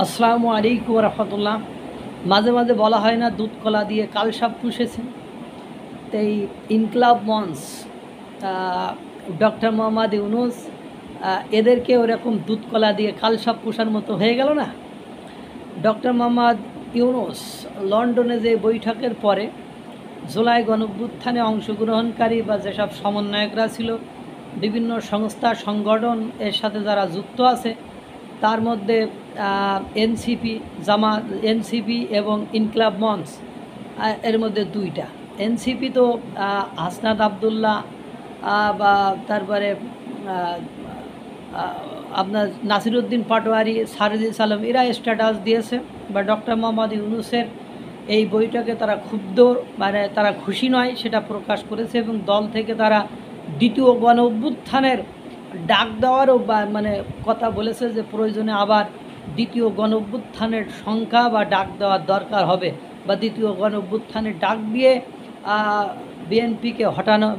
আসসালামু আলাইকুম রহমতুল্লাহ। মাঝে মাঝে বলা হয় না দুধ কলা দিয়ে কালসাপ পুষেছেন। তো এই ইনকলাব মঞ্চ ডক্টর মোহাম্মদ ইউনুস এদেরকে ওরকম দুধ কলা দিয়ে কালসাপ পুষার মতো হয়ে গেল না। ডক্টর মোহাম্মদ ইউনুস লন্ডনে যে বৈঠকের পরে জুলাই গণঅভ্যুত্থানে অংশগ্রহণকারী বা যেসব সমন্বয়করা ছিল, বিভিন্ন সংস্থা সংগঠন এর সাথে যারা যুক্ত আছে, তার মধ্যে এনসিপি এনসিপি এবং ইনকলাব মঞ্চ, এর মধ্যে দুইটা। এনসিপি তো হাসনাত আবদুল্লাহ বা তারপরে আপনার নাসিরুদ্দিন পাটোয়ারি, সারজিস আলম, এরা স্ট্যাটাস দিয়েছে বা ডক্টর মোহাম্মদ ইউনুসের এই বৈঠকে তারা ক্ষুব্ধ, মানে তারা খুশি নয় সেটা প্রকাশ করেছে এবং দল থেকে তারা দ্বিতীয় গণ অভ্যুত্থানের ডাক দেওয়ারও মানে কথা বলেছে যে প্রয়োজনে আবার দ্বিতীয় গণ অভ্যুত্থানের সংখ্যা বা ডাক দেওয়ার দরকার হবে, বা দ্বিতীয় গণ অভ্যুত্থানের ডাক দিয়ে বিএনপিকে হটানো,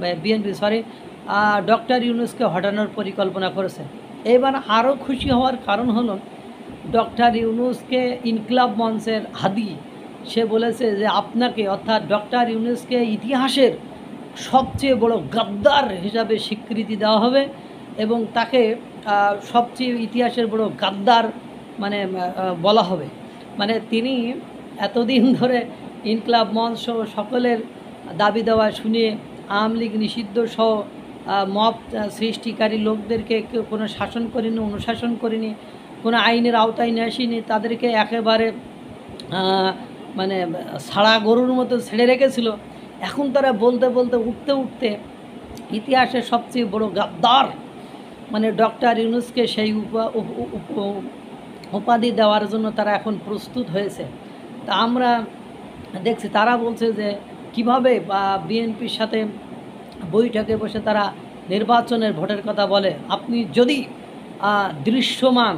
ডক্টর ইউনুসকে হটানোর পরিকল্পনা করেছে। এবার আরও খুশি হওয়ার কারণ হলো ডক্টর ইউনুসকে ইনকলাব মঞ্চের হাদি সে বলেছে যে আপনাকে, অর্থাৎ ডক্টর ইউনুসকে ইতিহাসের সবচেয়ে বড় গাদ্দার হিসাবে স্বীকৃতি দেওয়া হবে এবং তাকে সবচেয়ে ইতিহাসের বড় গাদ্দার মানে বলা হবে। মানে তিনি এতদিন ধরে ইনকলাব মঞ্চ সকলের দাবি দেওয়া শুনে আওয়ামী লীগ নিষিদ্ধ সহ মব সৃষ্টিকারী লোকদেরকে কেউ কোনো শাসন করেনি, অনুশাসন করেনি, কোনো আইনের আওতায় নিয়ে আসেনি, তাদেরকে একেবারে মানে ছাড়া গরুর মতো ছেড়ে রেখেছিল। এখন তারা বলতে বলতে উঠতে ইতিহাসের সবচেয়ে বড় গাদ্দার মানে ডক্টর ইউনুসকে সেই উপাধি দেওয়ার জন্য তারা এখন প্রস্তুত হয়েছে। তা আমরা দেখছি তারা বলছে যে কিভাবে বিএনপির সাথে বৈঠকে বসে তারা নির্বাচনের ভোটের কথা বলে। আপনি যদি দৃশ্যমান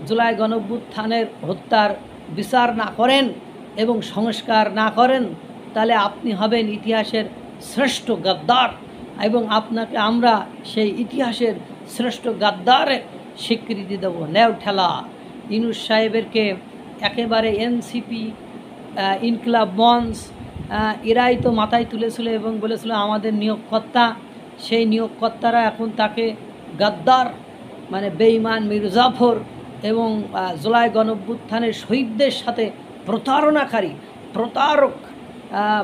জুলাই গণঅভ্যুত্থানের হত্যার বিচার না করেন এবং সংস্কার না করেন, তাহলে আপনি হবেন ইতিহাসের শ্রেষ্ঠ গাদ্দার এবং আপনাকে আমরা সেই ইতিহাসের শ্রেষ্ঠ গাদ্দারের স্বীকৃতি দেব। নেও ঠেলা ইউনুস সাহেবেরকে একেবারে এনসিপি, ইনকলাব মঞ্চ এরাই তো মাথায় তুলেছিল এবং বলেছিল আমাদের নিয়োগকর্তা। সেই নিয়োগকর্তারা এখন তাকে গাদ্দার মানে বেঈমান মির্জাফর এবং জুলাই গণঅভ্যুত্থানের শহীদদের সাথে প্রতারক,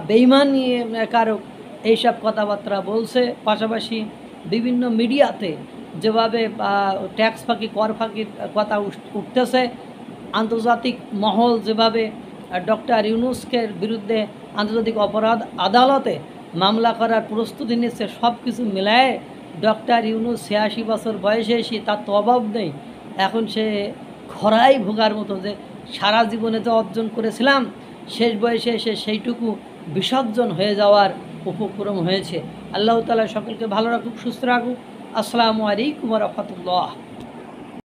বেঈমানকারক এইসব কথাবার্তা বলছে। পাশাপাশি বিভিন্ন মিডিয়াতে যেভাবে ট্যাক্স ফাঁকি, কর ফাঁকির কথা উঠতেছে, আন্তর্জাতিক মহল যেভাবে ডক্টর ইউনুসকে বিরুদ্ধে আন্তর্জাতিক অপরাধ আদালতে মামলা করার প্রস্তুতি নিচ্ছে, সব কিছু মিলায় ডক্টর ইউনুস 86 বছর বয়সে এসে তার তো অভাব নেই। এখন সে খরাই ভোগার মতো, যে সারা জীবনে যে অর্জন করেছিলাম শেষ বয়সে এসে সেইটুকু বিসর্জন হয়ে যাওয়ার উপক্রম হয়েছে। আল্লাহ তাআলা সকলকে ভালো রাখুক, সুস্থ রাখুক। আসসালামু আলাইকুম ওয়া রাহমাতুল্লাহ।